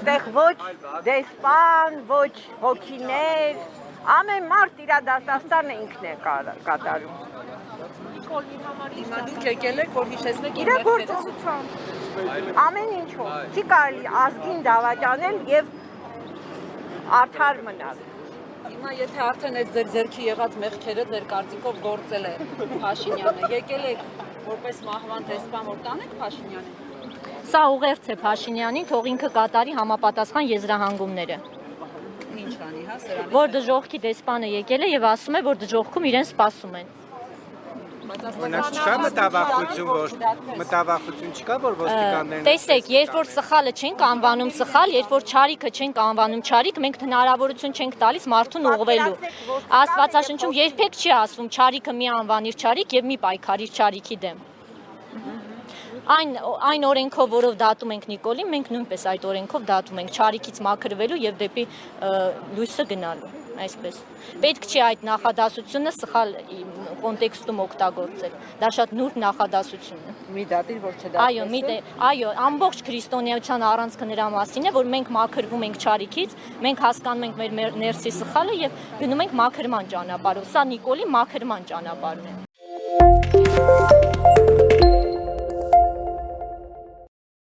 այստեղ ոչ դեսպան, ոչ հոգիներ, ամեն մարդ իր դատաստանը ինքն է կատարում։ Հիմա դուք եկել եք, որ հիշեցնեք իր գործողությամբ։ Ամեն ինչով։ Չի կարելի ազգին դավաճանել եւ արդար մնալ։ Հիմա եթե արդեն այդ ձեր ձեռքի եղած մեղքերը ձեր կարծիքով գործել է Փաշինյանը, եկել եք որպես մահվան դեսպան, որ տանեք Փաշինյանին։ Սա ուղերձ է Փաշինյանին, թող ինքը կատարի համապատասխան եզրահանգումները։ Ինչ անի, հա, սրանից։ Որ դժողքի դեսպանը եկել է եւ ասում է, որ դժողքում իրեն սպասում են։ Մնաց չկա մտավախություն չկա, որ ոստիկաններն Տեսեք, երբ որ սխալը չենք անվանում սխալ, երբ որ չարիքը չենք անվանում չարիք, մենք հնարավորություն չենք տալիս մարդուն ուղղվելու։ Աստվածաշնչում երբեք չի ասվում չարիքը մի անվանիր չարիք եւ մի պայքարիր չարիքի դեմ։ Այն օրենքով, որով դատում ենք Նիկոլին, մենք նույնպես այդ օրենքով դատում ենք չարիքից մաքրվելու եւ դեպի լույսը գնալու, այսպես։ Պետք չի այդ նախադասությունը սխալ կոնտեքստում օգտագործել։ Դա շատ նուրբ նախադասություն է։ Մի դատիր, որ չդատվի։ Այո, ամբողջ քրիստոնեության առանցքը նրա մասին է, որ մենք մաքրվում ենք չարիքից, մենք հասկանում ենք մեր ներսի սխալը եւ գնում ենք մաքրման ճանապարհով։ Սա Նիկոլի մաքրման ճանապարհն է։